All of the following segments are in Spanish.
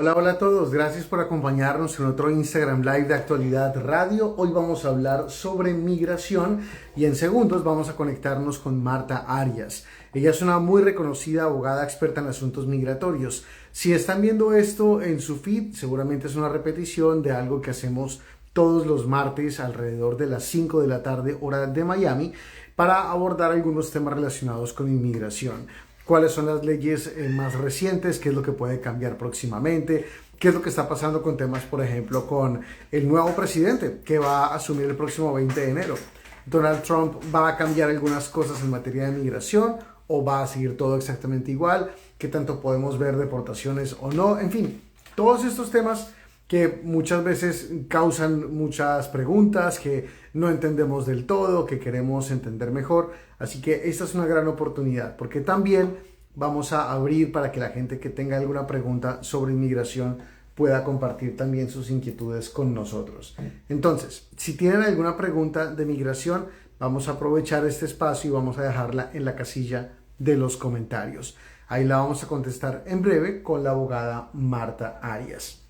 Hola, hola a todos, gracias por acompañarnos en otro Instagram Live de Actualidad Radio. Hoy vamos a hablar sobre migración y en segundos vamos a conectarnos con Marta Arias. Ella es una muy reconocida abogada experta en asuntos migratorios. Si están viendo esto en su feed, seguramente es una repetición de algo que hacemos todos los martes alrededor de las 5 de la tarde, hora de Miami, para abordar algunos temas relacionados con inmigración. Cuáles son las leyes más recientes, qué es lo que puede cambiar próximamente, qué es lo que está pasando con temas, por ejemplo, con el nuevo presidente que va a asumir el próximo 20 de enero. Donald Trump va a cambiar algunas cosas en materia de migración o va a seguir todo exactamente igual, qué tanto podemos ver deportaciones o no, en fin, todos estos temas que muchas veces causan muchas preguntas que no entendemos del todo, que queremos entender mejor. Así que esta es una gran oportunidad porque también vamos a abrir para que la gente que tenga alguna pregunta sobre inmigración pueda compartir también sus inquietudes con nosotros. Entonces, si tienen alguna pregunta de migración, vamos a aprovechar este espacio y vamos a dejarla en la casilla de los comentarios. Ahí la vamos a contestar en breve con la abogada Marta Arias.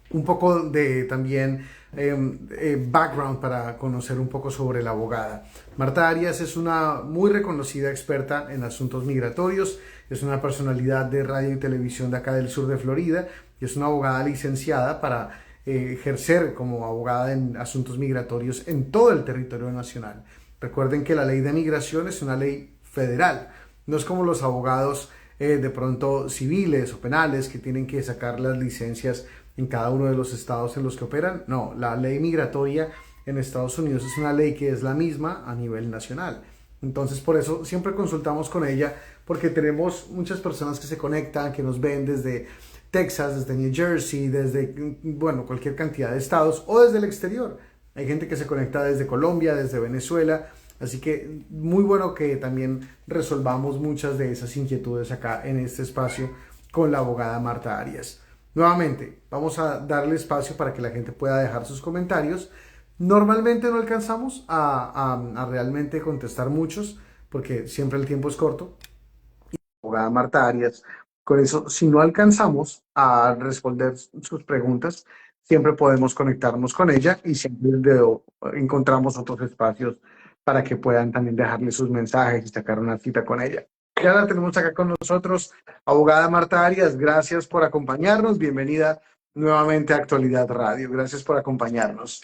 Un poco de también background para conocer un poco sobre la abogada. Marta Arias es una muy reconocida experta en asuntos migratorios, es una personalidad de radio y televisión de acá del sur de Florida y es una abogada licenciada para ejercer como abogada en asuntos migratorios en todo el territorio nacional. Recuerden que la ley de migración es una ley federal, no es como los abogados de pronto civiles o penales que tienen que sacar las licencias en cada uno de los estados en los que operan. No, la ley migratoria en Estados Unidos es una ley que es la misma a nivel nacional. Entonces, por eso siempre consultamos con ella, porque tenemos muchas personas que se conectan, que nos ven desde Texas, desde New Jersey, desde, bueno, cualquier cantidad de estados o desde el exterior. Hay gente que se conecta desde Colombia, desde Venezuela. Así que muy bueno que también resolvamos muchas de esas inquietudes acá en este espacio con la abogada Marta Arias. Nuevamente, vamos a darle espacio para que la gente pueda dejar sus comentarios. Normalmente no alcanzamos a realmente contestar muchos, porque siempre el tiempo es corto. Abogada Marta Arias, con eso, si no alcanzamos a responder sus preguntas, siempre podemos conectarnos con ella y siempre encontramos otros espacios para que puedan también dejarle sus mensajes y sacar una cita con ella. Ya la tenemos acá con nosotros, abogada Marta Arias, gracias por acompañarnos, bienvenida nuevamente a Actualidad Radio, gracias por acompañarnos.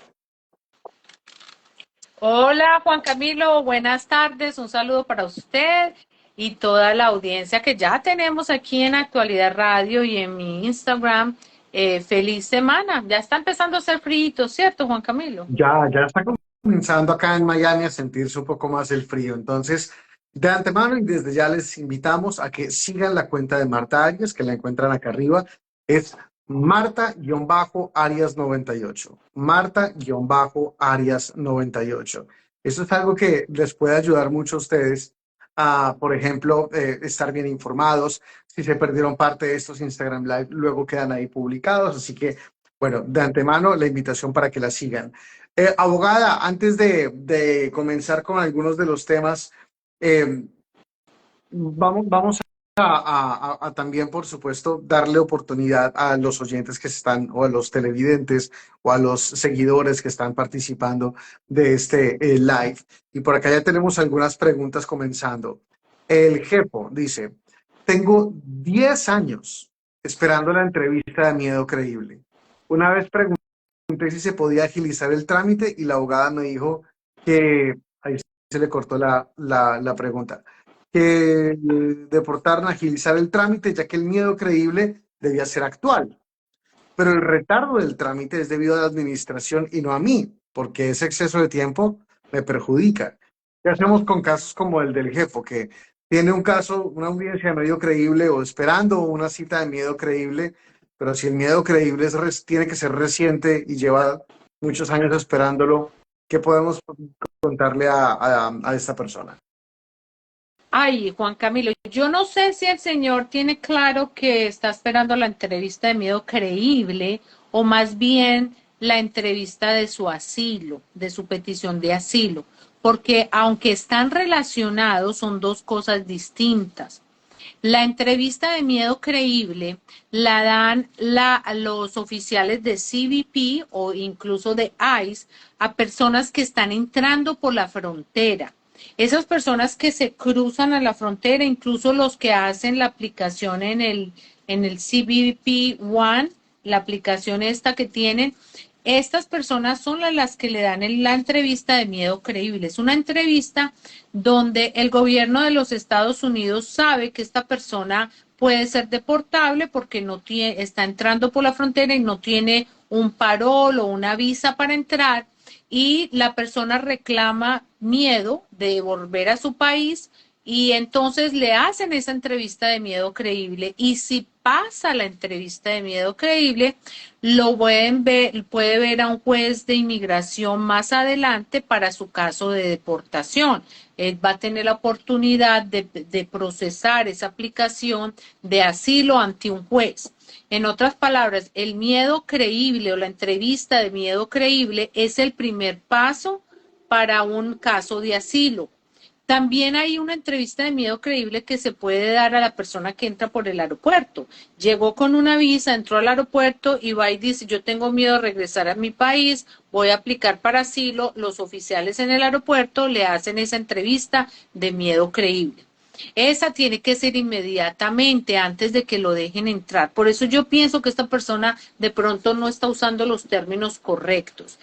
Hola Juan Camilo, buenas tardes, un saludo para usted y toda la audiencia que ya tenemos aquí en Actualidad Radio y en mi Instagram. Feliz semana, ya está empezando a hacer frío, ¿cierto Juan Camilo? Ya está comenzando acá en Miami a sentirse un poco más el frío. Entonces, de antemano y desde ya les invitamos a que sigan la cuenta de Marta Arias, que la encuentran acá arriba. Es Marta-Arias 98. Marta-Arias 98. Eso es algo que les puede ayudar mucho a ustedes a, por ejemplo, estar bien informados. Si se perdieron parte de estos Instagram Live, luego quedan ahí publicados. Así que bueno, de antemano, la invitación para que la sigan. Abogada, antes de comenzar con algunos de los temas, eh, vamos a también, por supuesto, darle oportunidad a los oyentes que están, o a los televidentes, o a los seguidores que están participando de este live. Y por acá ya tenemos algunas preguntas comenzando. El jefe dice, tengo 10 años esperando la entrevista de Miedo Creíble. Una vez pregunté si se podía agilizar el trámite y la abogada me dijo que, ahí se le cortó la pregunta, que deportaron, agilizar el trámite, ya que el miedo creíble debía ser actual. Pero el retardo del trámite es debido a la administración y no a mí, porque ese exceso de tiempo me perjudica. ¿Qué hacemos con casos como el del jefe, que tiene un caso, una audiencia de medio creíble o esperando una cita de miedo creíble, pero si el miedo creíble tiene que ser reciente y lleva muchos años esperándolo, ¿qué podemos contarle a esta persona? Ay, Juan Camilo, yo no sé si el señor tiene claro que está esperando la entrevista de miedo creíble o más bien la entrevista de su asilo, de su petición de asilo, porque aunque están relacionados, son dos cosas distintas. La entrevista de miedo creíble la dan los oficiales de CBP o incluso de ICE a personas que están entrando por la frontera. Esas personas que se cruzan a la frontera, incluso los que hacen la aplicación en el CBP One, la aplicación esta que tienen, estas personas son las que le dan la entrevista de miedo creíble. Es una entrevista donde el gobierno de los Estados Unidos sabe que esta persona puede ser deportable porque no tiene, está entrando por la frontera y no tiene un parol o una visa para entrar, y la persona reclama miedo de volver a su país, y entonces le hacen esa entrevista de miedo creíble, y si pasa la entrevista de miedo creíble, puede ver a un juez de inmigración más adelante para su caso de deportación. Él va a tener la oportunidad de procesar esa aplicación de asilo ante un juez. En otras palabras, el miedo creíble o la entrevista de miedo creíble es el primer paso para un caso de asilo. También hay una entrevista de miedo creíble que se puede dar a la persona que entra por el aeropuerto. Llegó con una visa, entró al aeropuerto y va y dice, yo tengo miedo de regresar a mi país, voy a aplicar para asilo. Los oficiales en el aeropuerto le hacen esa entrevista de miedo creíble. Esa tiene que ser inmediatamente antes de que lo dejen entrar. Por eso yo pienso que esta persona de pronto no está usando los términos correctos.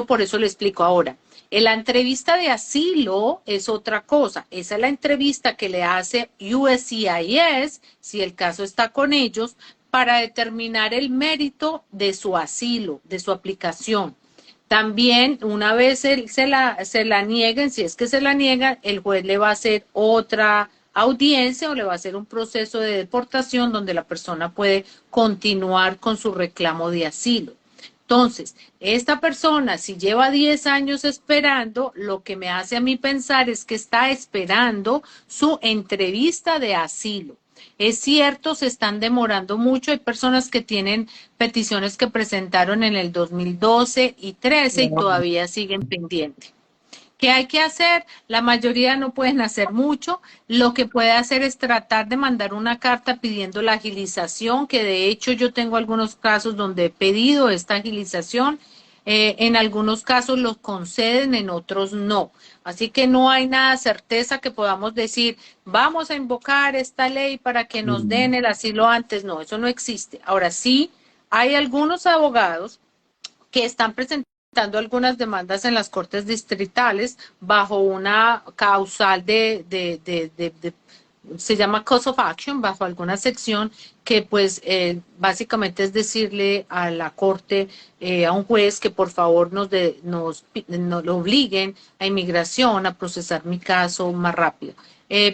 Por eso le explico ahora. La entrevista de asilo es otra cosa. Esa es la entrevista que le hace USCIS, si el caso está con ellos, para determinar el mérito de su asilo, de su aplicación. También, una vez se la nieguen, si es que se la niegan, el juez le va a hacer otra audiencia o le va a hacer un proceso de deportación donde la persona puede continuar con su reclamo de asilo. Entonces, esta persona, si lleva 10 años esperando, lo que me hace a mí pensar es que está esperando su entrevista de asilo. Es cierto, se están demorando mucho. Hay personas que tienen peticiones que presentaron en el 2012 y 13 y todavía siguen pendientes. ¿Qué hay que hacer? La mayoría no pueden hacer mucho. Lo que puede hacer es tratar de mandar una carta pidiendo la agilización, que de hecho yo tengo algunos casos donde he pedido esta agilización. En algunos casos los conceden, en otros no. Así que no hay nada certeza que podamos decir, vamos a invocar esta ley para que nos den el asilo antes. No, eso no existe. Ahora sí, hay algunos abogados que están presentando algunas demandas en las cortes distritales bajo una causal se llama cause of action, bajo alguna sección que pues básicamente es decirle a la corte, a un juez, que por favor nos lo obliguen a inmigración a procesar mi caso más rápido.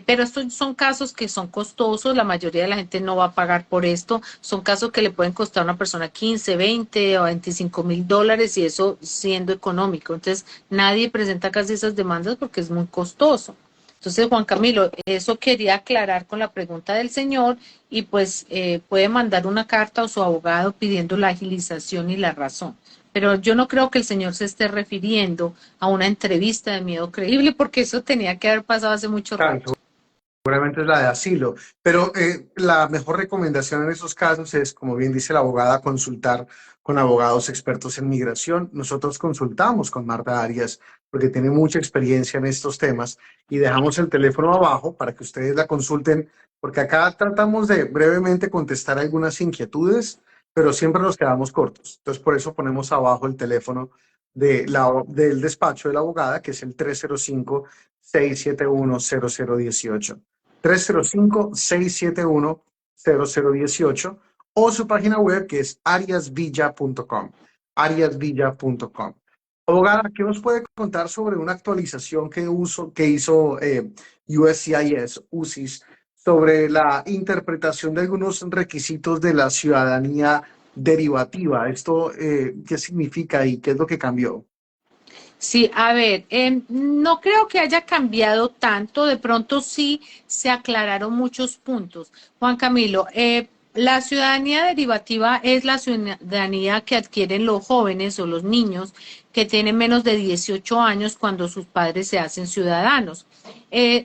Pero estos son casos que son costosos, la mayoría de la gente no va a pagar por esto, son casos que le pueden costar a una persona 15, 20 o $25,000, y eso siendo económico. Entonces nadie presenta casi esas demandas porque es muy costoso. Entonces, Juan Camilo, eso quería aclarar con la pregunta del señor, y pues puede mandar una carta a su abogado pidiendo la agilización y la razón. Pero yo no creo que el señor se esté refiriendo a una entrevista de miedo creíble, porque eso tenía que haber pasado hace mucho rato. Seguramente es la de asilo, pero la mejor recomendación en esos casos es, como bien dice la abogada, consultar con abogados expertos en migración. Nosotros consultamos con Marta Arias porque tiene mucha experiencia en estos temas, y dejamos el teléfono abajo para que ustedes la consulten, porque acá tratamos de brevemente contestar algunas inquietudes, pero siempre nos quedamos cortos. Entonces, por eso ponemos abajo el teléfono del despacho de la abogada, que es el 305-671-0018. 305-671-0018, o su página web, que es ariasvilla.com. ariasvilla.com. Abogada, ¿qué nos puede contar sobre una actualización que hizo USCIS sobre la interpretación de algunos requisitos de la ciudadanía derivativa? ¿Esto qué significa y qué es lo que cambió? Sí, a ver, no creo que haya cambiado tanto, de pronto sí se aclararon muchos puntos. Juan Camilo, La ciudadanía derivativa es la ciudadanía que adquieren los jóvenes o los niños que tienen menos de 18 años cuando sus padres se hacen ciudadanos.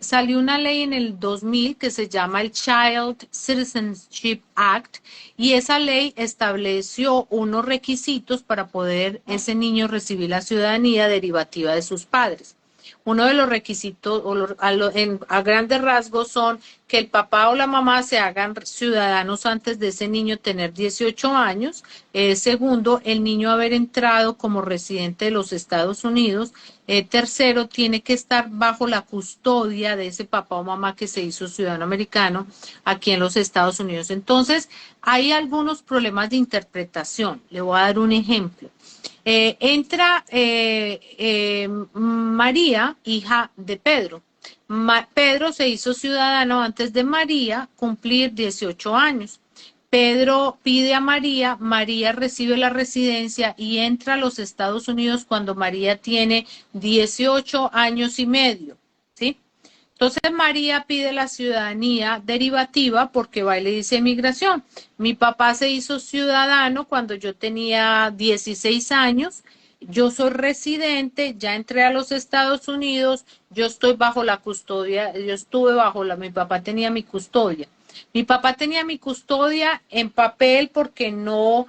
Salió una ley en el 2000 que se llama el Child Citizenship Act y esa ley estableció unos requisitos para poder ese niño recibir la ciudadanía derivativa de sus padres. Uno de los requisitos a grandes rasgos son que el papá o la mamá se hagan ciudadanos antes de ese niño tener 18 años. Segundo, el niño haber entrado como residente de los Estados Unidos. Tercero, tiene que estar bajo la custodia de ese papá o mamá que se hizo ciudadano americano aquí en los Estados Unidos. Entonces, hay algunos problemas de interpretación. Le voy a dar un ejemplo. Entra María, hija de Pedro. Pedro se hizo ciudadano antes de María cumplir 18 años. Pedro pide a María, María recibe la residencia y entra a los Estados Unidos cuando María tiene 18 años y medio, ¿sí? Entonces María pide la ciudadanía derivativa porque va y le dice migración. Mi papá se hizo ciudadano cuando yo tenía 16 años, yo soy residente, ya entré a los Estados Unidos, yo estoy bajo la custodia, yo estuve bajo mi papá tenía mi custodia. Mi papá tenía mi custodia en papel porque no,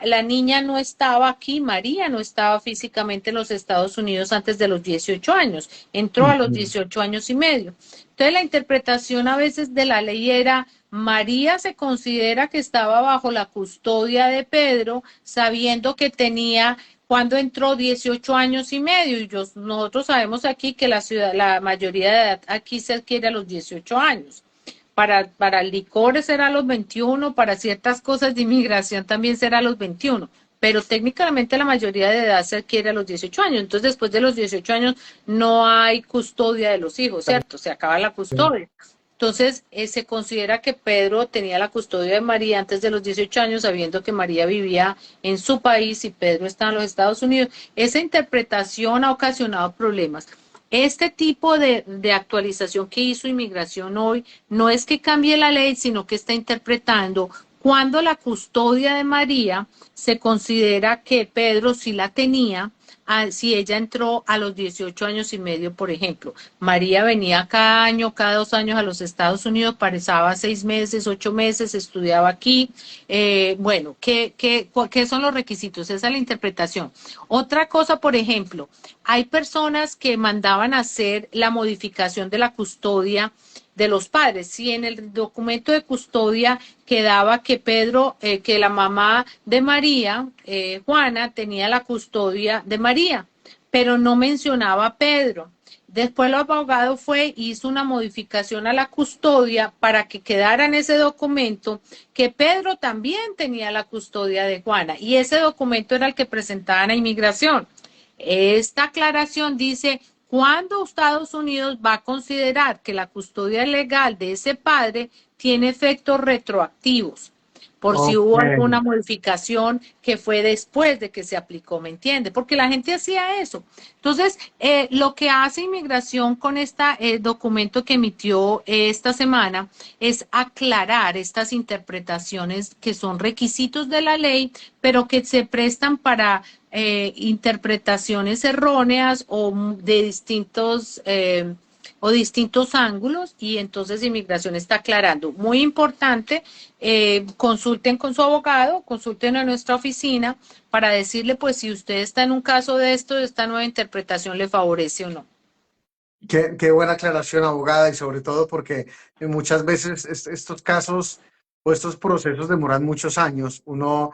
la niña no estaba aquí, María no estaba físicamente en los Estados Unidos antes de los 18 años, entró a los Ujú. 18 años y medio. Entonces la interpretación a veces de la ley era, María se considera que estaba bajo la custodia de Pedro, sabiendo que tenía cuando entró 18 años y medio, y nosotros sabemos aquí que la mayoría de edad aquí se adquiere a los 18 años. Para el licor será a los 21, para ciertas cosas de inmigración también será a los 21, pero técnicamente la mayoría de edad se adquiere a los 18 años. Entonces, después de los 18 años no hay custodia de los hijos, ¿cierto? Se acaba la custodia. Entonces, se considera que Pedro tenía la custodia de María antes de los 18 años, sabiendo que María vivía en su país y Pedro está en los Estados Unidos. Esa interpretación ha ocasionado problemas. Este tipo de actualización que hizo Inmigración hoy no es que cambie la ley, sino que está interpretando cuando la custodia de María se considera que Pedro sí la tenía, si ella entró a los 18 años y medio, por ejemplo. María venía cada año, cada 2 años a los Estados Unidos, pasaba 6 meses, 8 meses, estudiaba aquí. Bueno, ¿qué son los requisitos? Esa es la interpretación. Otra cosa, por ejemplo, hay personas que mandaban a hacer la modificación de la custodia de los padres. Si en el documento de custodia quedaba que Pedro, que la mamá de María, Juana, tenía la custodia de María, pero no mencionaba a Pedro. Después el abogado fue y hizo una modificación a la custodia para que quedara en ese documento que Pedro también tenía la custodia de Juana y ese documento era el que presentaban a inmigración. Esta aclaración dice, ¿cuándo Estados Unidos va a considerar que la custodia legal de ese padre tiene efectos retroactivos? Por si Ok. hubo alguna modificación que fue después de que se aplicó, ¿me entiende? Porque la gente hacía eso. Entonces, lo que hace inmigración con este documento que emitió esta semana es aclarar estas interpretaciones que son requisitos de la ley, pero que se prestan para interpretaciones erróneas o distintos ángulos y entonces inmigración está aclarando. Muy importante, consulten con su abogado, consulten a nuestra oficina para decirle pues si usted está en un caso de esto, esta nueva interpretación le favorece o no. Qué buena aclaración, abogada, y sobre todo porque muchas veces estos casos o estos procesos demoran muchos años. Uno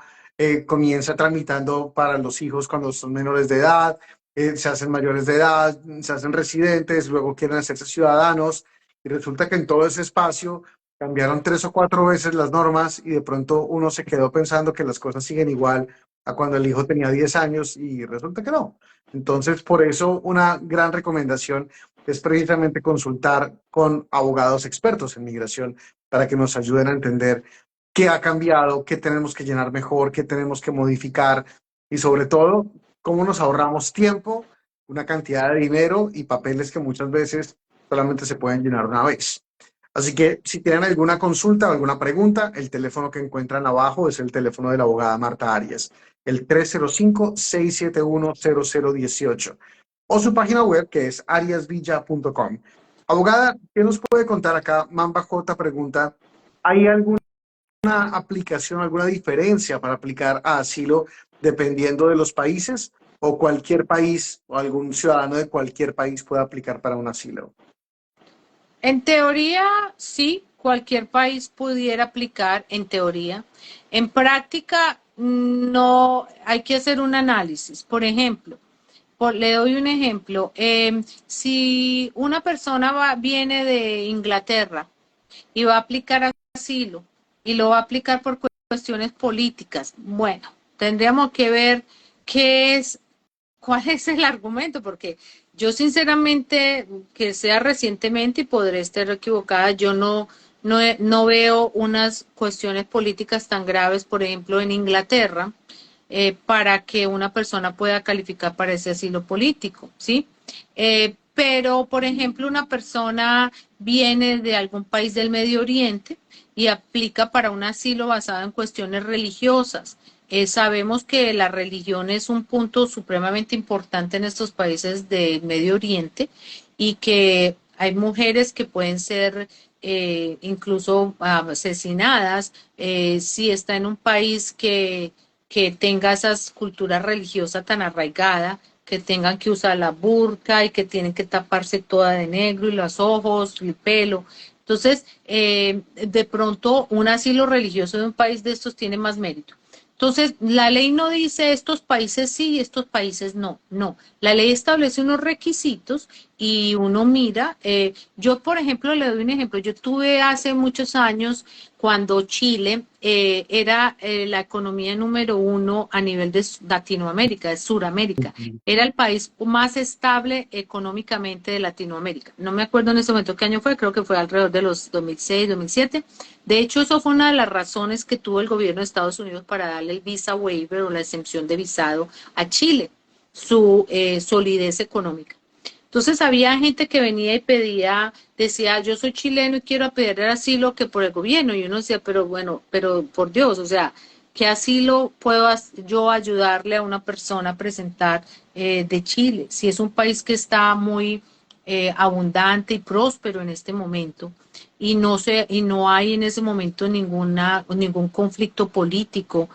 comienza tramitando para los hijos cuando son menores de edad, se hacen mayores de edad, se hacen residentes, luego quieren hacerse ciudadanos, y resulta que en todo ese espacio cambiaron 3 o 4 veces las normas y de pronto uno se quedó pensando que las cosas siguen igual a cuando el hijo tenía 10 años y resulta que no. Entonces, por eso una gran recomendación es precisamente consultar con abogados expertos en migración para que nos ayuden a entender qué ha cambiado, qué tenemos que llenar mejor, qué tenemos que modificar y sobre todo cómo nos ahorramos tiempo, una cantidad de dinero y papeles que muchas veces solamente se pueden llenar una vez. Así que si tienen alguna consulta o alguna pregunta, el teléfono que encuentran abajo es el teléfono de la abogada Marta Arias, el 305-671-0018, o su página web que es ariasvilla.com. Abogada, ¿qué nos puede contar acá? Mamba J pregunta, ¿hay alguna aplicación, alguna diferencia para aplicar a asilo dependiendo de los países? ¿O cualquier país o algún ciudadano de cualquier país puede aplicar para un asilo? En teoría, sí, cualquier país pudiera aplicar, en teoría. En práctica, no hay que hacer un análisis. Por ejemplo, le doy un ejemplo. Si una persona viene de Inglaterra y va a aplicar asilo y lo va a aplicar por cuestiones políticas, bueno, tendríamos que ver qué es cuál es el argumento, porque yo sinceramente, que sea recientemente y podré estar equivocada, yo no veo unas cuestiones políticas tan graves, por ejemplo, en Inglaterra, para que una persona pueda calificar para ese asilo político, ¿sí? Pero, por ejemplo, una persona viene de algún país del Medio Oriente y aplica para un asilo basado en cuestiones religiosas. Sabemos que la religión es un punto supremamente importante en estos países del Medio Oriente y que hay mujeres que pueden ser incluso asesinadas si está en un país que tenga esas culturas religiosas tan arraigadas, que tengan que usar la burka y que tienen que taparse toda de negro y los ojos, el pelo. Entonces, de pronto, un asilo religioso de un país de estos tiene más mérito. Entonces, la ley no dice estos países sí y estos países no, no. La ley establece unos requisitos y uno mira. Yo, por ejemplo, le doy un ejemplo. Yo tuve hace muchos años cuando Chile era la economía número uno a nivel de Latinoamérica, de Suramérica. Era el país más estable económicamente de Latinoamérica. No me acuerdo en ese momento qué año fue, creo que fue alrededor de los 2006, 2007. De hecho, eso fue una de las razones que tuvo el gobierno de Estados Unidos para darle el visa waiver o la exención de visado a Chile, su solidez económica. Entonces había gente que venía y pedía, decía, yo soy chileno y quiero pedir el asilo que por el gobierno. Y uno decía, pero bueno, pero por Dios, o sea, ¿qué asilo puedo yo ayudarle a una persona a presentar de Chile? Si es un país que está muy abundante y próspero en este momento y no hay en ese momento ningún conflicto político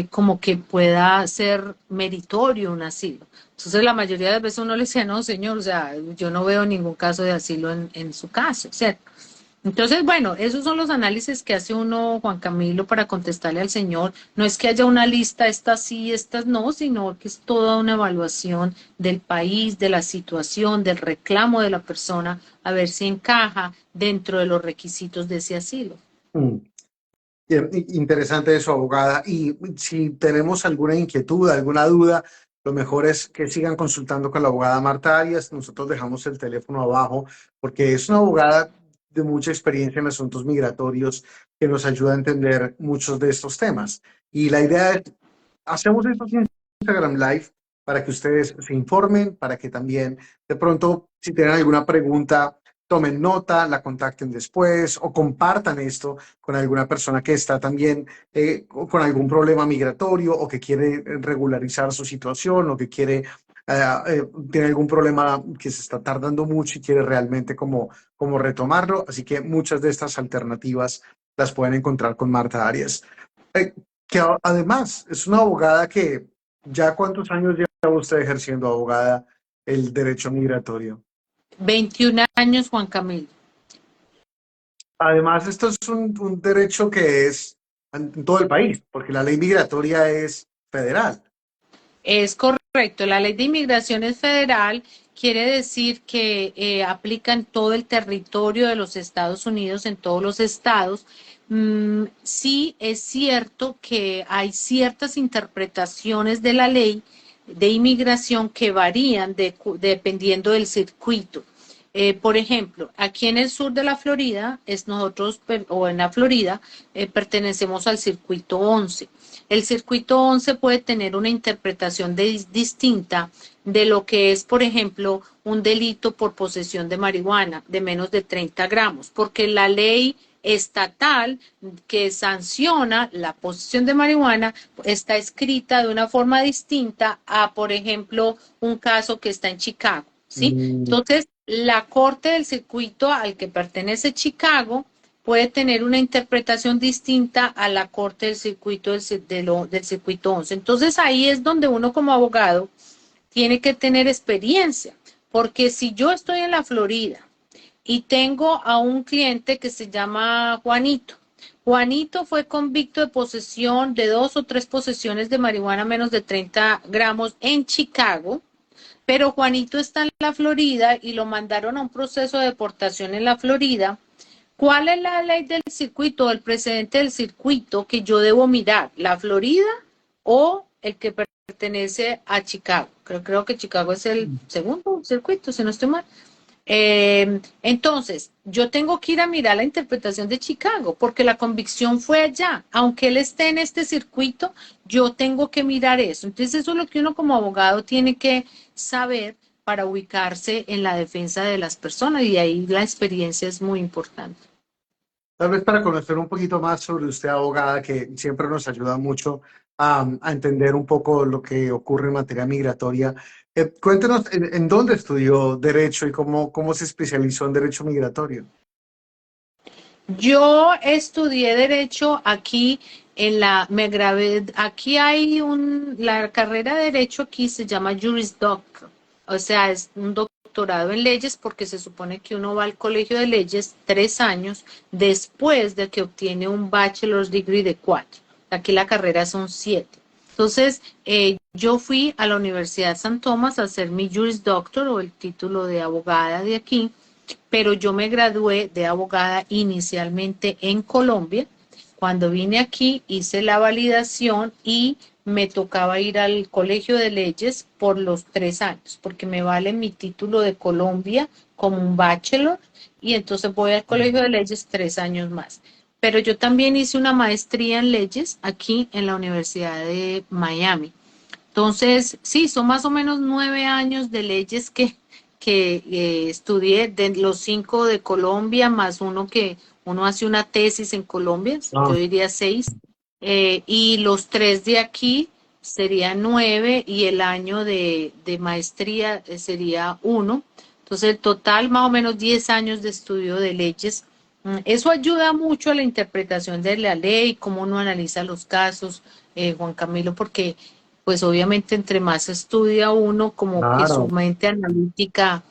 como que pueda ser meritorio un asilo. Entonces la mayoría de las veces uno le decía, no, señor, o sea, yo no veo ningún caso de asilo en su caso, ¿cierto? Entonces, bueno, esos son los análisis que hace uno, Juan Camilo, para contestarle al señor. No es que haya una lista, estas sí, estas no, sino que es toda una evaluación del país, de la situación, del reclamo de la persona, a ver si encaja dentro de los requisitos de ese asilo. Bien, interesante eso, abogada. Y si tenemos alguna inquietud, alguna duda, lo mejor es que sigan consultando con la abogada Marta Arias. Nosotros dejamos el teléfono abajo porque es una abogada de mucha experiencia en asuntos migratorios que nos ayuda a entender muchos de estos temas. Y la idea es, hacemos estos Instagram Live para que ustedes se informen, para que también de pronto, si tienen alguna pregunta, tomen nota, la contacten después o compartan esto con alguna persona que está también con algún problema migratorio o que quiere regularizar su situación o que tiene algún problema que se está tardando mucho y quiere realmente como retomarlo. Así que muchas de estas alternativas las pueden encontrar con Marta Arias. Que además es una abogada que ya cuántos años lleva usted ejerciendo abogada el derecho migratorio. 21 años, Juan Camilo. Además, esto es un derecho que es en todo el país, porque la ley migratoria es federal. Es correcto, la ley de inmigración es federal, quiere decir que aplica en todo el territorio de los Estados Unidos, en todos los estados. Sí es cierto que hay ciertas interpretaciones de la ley de inmigración que varían dependiendo del circuito. Por ejemplo, aquí en el sur de la Florida, o en la Florida, pertenecemos al circuito 11. el circuito 11 puede tener una interpretación distinta de lo que es, por ejemplo, un delito por posesión de marihuana de menos de 30 gramos, porque la ley estatal que sanciona la posesión de marihuana está escrita de una forma distinta a, por ejemplo, un caso que está en Chicago, ¿sí? Mm, Entonces, la corte del circuito al que pertenece Chicago puede tener una interpretación distinta a la corte del circuito del circuito 11. Entonces, ahí es donde uno como abogado tiene que tener experiencia, porque si yo estoy en la Florida y tengo a un cliente que se llama Juanito. Juanito fue convicto de posesión de 2 o 3 posesiones de marihuana menos de 30 gramos en Chicago, pero Juanito está en la Florida y lo mandaron a un proceso de deportación en la Florida. ¿Cuál es la ley del circuito, el precedente del circuito que yo debo mirar? ¿La Florida o el que pertenece a Chicago? Creo que Chicago es el segundo circuito, si no estoy mal. Entonces, yo tengo que ir a mirar la interpretación de Chicago, porque la convicción fue allá. Aunque él esté en este circuito, yo tengo que mirar eso. Entonces, eso es lo que uno como abogado tiene que saber para ubicarse en la defensa de las personas y ahí la experiencia es muy importante. Tal vez para conocer un poquito más sobre usted, abogada, que siempre nos ayuda mucho a entender un poco lo que ocurre en materia migratoria. Cuéntenos en dónde estudió Derecho y cómo se especializó en Derecho Migratorio. Yo estudié Derecho aquí me gradué, aquí hay la carrera de Derecho aquí se llama Juris Doctor, o sea, es un doctorado en leyes porque se supone que uno va al colegio de leyes 3 años después de que obtiene un bachelor's degree de 4. Aquí la carrera son 7. Entonces, yo fui a la Universidad San Tomás a hacer mi Juris Doctor o el título de abogada de aquí, pero yo me gradué de abogada inicialmente en Colombia. Cuando vine aquí hice la validación y me tocaba ir al colegio de leyes por los 3 años, porque me vale mi título de Colombia como un bachelor y entonces voy al colegio de leyes 3 años más. Pero yo también hice una maestría en leyes aquí en la Universidad de Miami. Entonces, sí, son más o menos 9 años de leyes que estudié, de los 5 de Colombia, más uno que uno hace una tesis en Colombia, yo Ah, diría 6, y los 3 de aquí serían 9 y el año de maestría sería 1. Entonces, el total, más o menos 10 años de estudio de leyes. Eso ayuda mucho a la interpretación de la ley, cómo uno analiza los casos, Juan Camilo, porque pues obviamente entre más estudia uno, como que su claro. mente analítica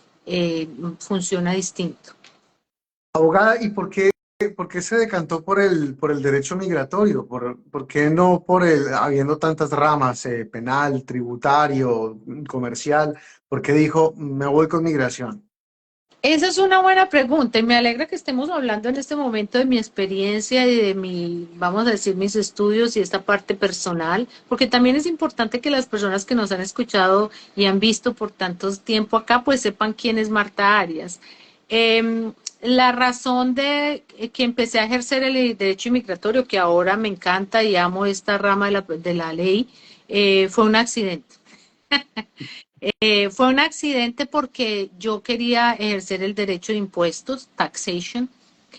funciona distinto. Abogada, ¿y por qué se decantó por el derecho migratorio? Por qué no por habiendo tantas ramas, penal, tributario, comercial? ¿Por qué dijo, me voy con migración? Esa es una buena pregunta y me alegra que estemos hablando en este momento de mi experiencia y de vamos a decir, mis estudios y esta parte personal, porque también es importante que las personas que nos han escuchado y han visto por tanto tiempo acá, pues sepan quién es Marta Arias. La razón de que empecé a ejercer el derecho inmigratorio, que ahora me encanta y amo esta rama de la ley, fue un accidente. Fue un accidente porque yo quería ejercer el derecho de impuestos, taxation,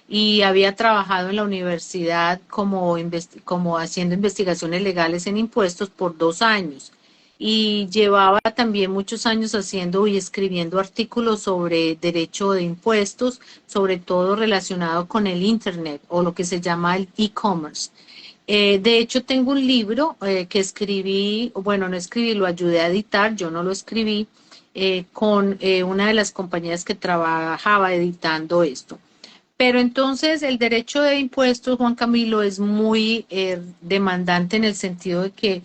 y había trabajado en la universidad como haciendo investigaciones legales en impuestos por 2 años. Y llevaba también muchos años haciendo y escribiendo artículos sobre derecho de impuestos, sobre todo relacionado con el Internet o lo que se llama el e-commerce. De hecho, tengo un libro que escribí, bueno, no escribí, lo ayudé a editar, yo no lo escribí, con una de las compañías que trabajaba editando esto. Pero entonces el derecho de impuestos, Juan Camilo, es muy demandante en el sentido de que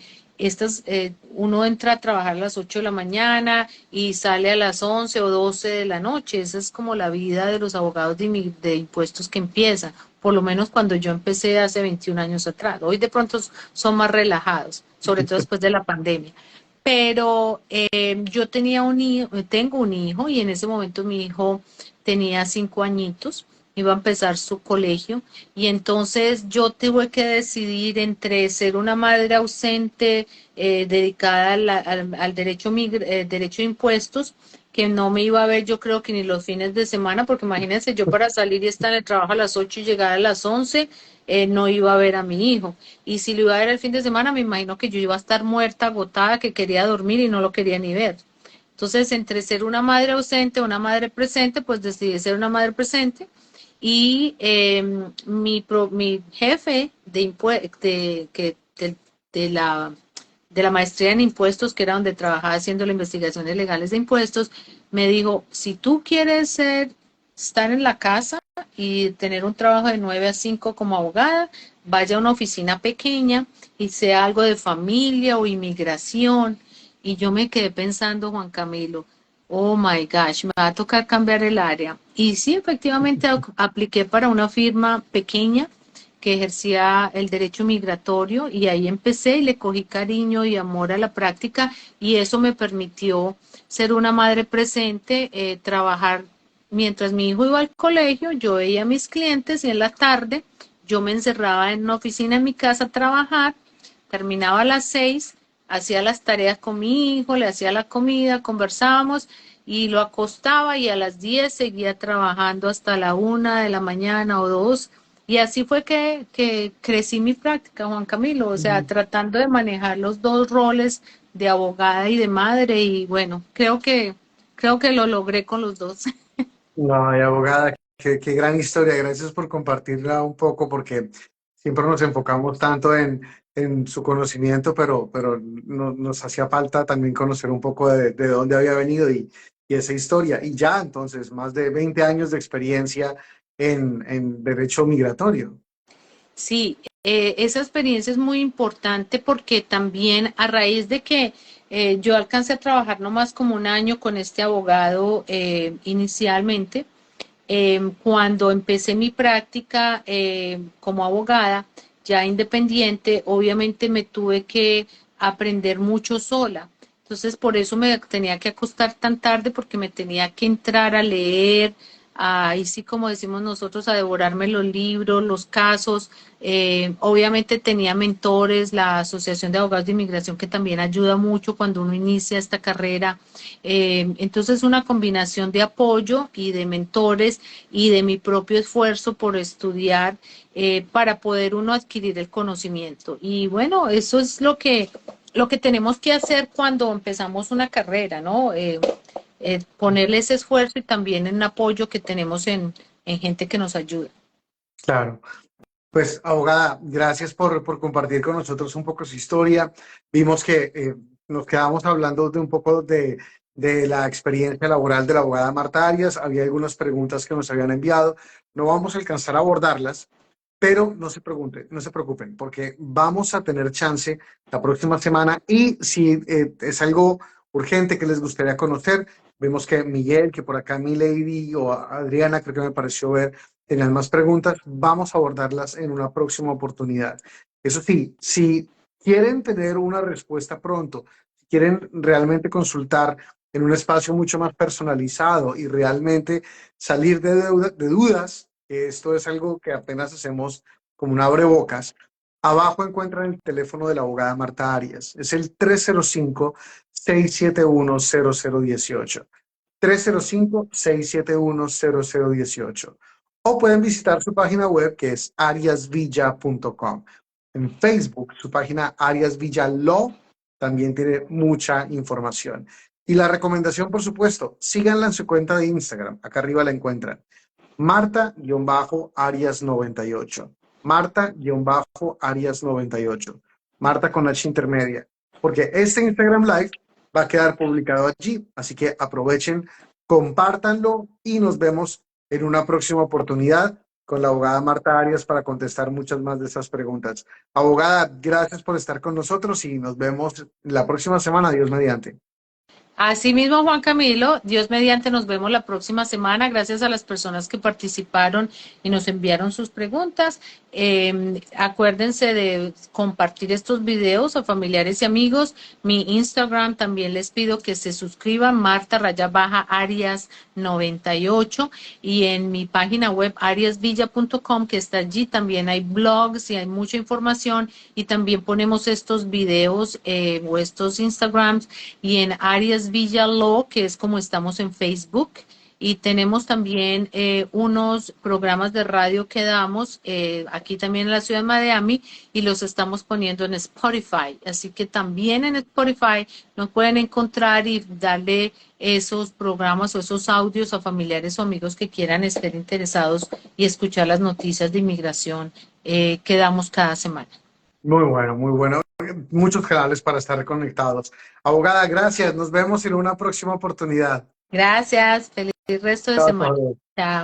uno entra a trabajar a las 8 de la mañana y sale a las 11 o 12 de la noche. Esa es como la vida de los abogados de impuestos que empieza, por lo menos cuando yo empecé hace 21 años atrás. Hoy de pronto son más relajados, sobre todo después de la pandemia. Pero yo tengo un hijo y en ese momento mi hijo tenía 5 añitos iba a empezar su colegio y entonces yo tuve que decidir entre ser una madre ausente dedicada al derecho, derecho de impuestos, que no me iba a ver yo creo que ni los fines de semana, porque imagínense yo para salir y estar en el trabajo a las 8 y llegar a las 11, no iba a ver a mi hijo. Y si lo iba a ver el fin de semana, me imagino que yo iba a estar muerta, agotada, que quería dormir y no lo quería ni ver. Entonces, entre ser una madre ausente o una madre presente, pues decidí ser una madre presente y mi jefe de la, de la maestría en impuestos, que era donde trabajaba haciendo las investigaciones legales de impuestos, me dijo, si tú quieres estar en la casa y tener un trabajo de 9 a 5 como abogada, vaya a una oficina pequeña y sea algo de familia o inmigración. Y yo me quedé pensando, Juan Camilo, oh my gosh, me va a tocar cambiar el área. Y sí, efectivamente apliqué para una firma pequeña que ejercía el derecho migratorio y ahí empecé y le cogí cariño y amor a la práctica y eso me permitió ser una madre presente, trabajar mientras mi hijo iba al colegio, yo veía a mis clientes y en la tarde yo me encerraba en una oficina en mi casa a trabajar, terminaba a las 6, hacía las tareas con mi hijo, le hacía la comida, conversábamos y lo acostaba y a las 10 seguía trabajando hasta la 1 de la mañana o 2. Y así fue que crecí mi práctica, Juan Camilo, o sea, Ujú. tratando de manejar los dos roles de abogada y de madre y bueno, creo que lo logré con los dos. No, y abogada, qué gran historia. Gracias por compartirla un poco, porque siempre nos enfocamos tanto en su conocimiento, pero nos hacía falta también conocer un poco de dónde había venido y esa historia. Y ya entonces, más de 20 años de experiencia en derecho migratorio. Sí, esa experiencia es muy importante porque también a raíz de que yo alcancé a trabajar nomás como un año con este abogado inicialmente, cuando empecé mi práctica como abogada, ya independiente, obviamente me tuve que aprender mucho sola. Entonces, por eso me tenía que acostar tan tarde porque me tenía que entrar a leer, ahí sí, como decimos nosotros, a devorarme los libros, los casos. Obviamente tenía mentores, la Asociación de Abogados de Inmigración, que también ayuda mucho cuando uno inicia esta carrera. Entonces, una combinación de apoyo y de mentores y de mi propio esfuerzo por estudiar para poder uno adquirir el conocimiento. Y bueno, eso es lo que tenemos que hacer cuando empezamos una carrera, ¿no? Ponerle ese esfuerzo y también en apoyo que tenemos en gente que nos ayuda. Claro. Pues, abogada, gracias por compartir con nosotros un poco su historia. Vimos que nos quedamos hablando de un poco de la experiencia laboral de la abogada Marta Arias. Había algunas preguntas que nos habían enviado. No vamos a alcanzar a abordarlas, pero no se preocupen, porque vamos a tener chance la próxima semana y si es algo urgente que les gustaría conocer, vemos que Miguel, que por acá mi lady o Adriana, creo que me pareció ver, tenían más preguntas, vamos a abordarlas en una próxima oportunidad. Eso sí, si quieren tener una respuesta pronto, si quieren realmente consultar en un espacio mucho más personalizado y realmente salir de dudas, que esto es algo que apenas hacemos como un abrebocas. Abajo encuentran el teléfono de la abogada Marta Arias. Es el 305-671-0018. 305-671-0018. O pueden visitar su página web, que es ariasvilla.com. En Facebook, su página Arias Villa Law también tiene mucha información. Y la recomendación, por supuesto, síganla en su cuenta de Instagram. Acá arriba la encuentran. Marta-Arias98. Marta-Arias98. Marta con H intermedia. Porque este Instagram Live va a quedar publicado allí. Así que aprovechen, compártanlo y nos vemos en una próxima oportunidad con la abogada Marta Arias para contestar muchas más de esas preguntas. Abogada, gracias por estar con nosotros y nos vemos la próxima semana. Dios mediante. Asimismo, Juan Camilo, Dios mediante, nos vemos la próxima semana. Gracias a las personas que participaron y nos enviaron sus preguntas. Acuérdense de compartir estos videos a familiares y amigos. Mi Instagram también les pido que se suscriban, Marta_Arias 98, y en mi página web ariasvilla.com, que está allí, también hay blogs y hay mucha información, y también ponemos estos videos o estos Instagrams, y en Arias Villa Law, que es como estamos en Facebook. Y tenemos también unos programas de radio que damos aquí también en la ciudad de Miami, y los estamos poniendo en Spotify. Así que también en Spotify nos pueden encontrar y darle esos programas o esos audios a familiares o amigos que quieran estar interesados y escuchar las noticias de inmigración que damos cada semana. Muy bueno, muy bueno. Muchos canales para estar conectados. Abogada, gracias. Nos vemos en una próxima oportunidad. Gracias. Feliz resto de Chao, semana. chao. Chao.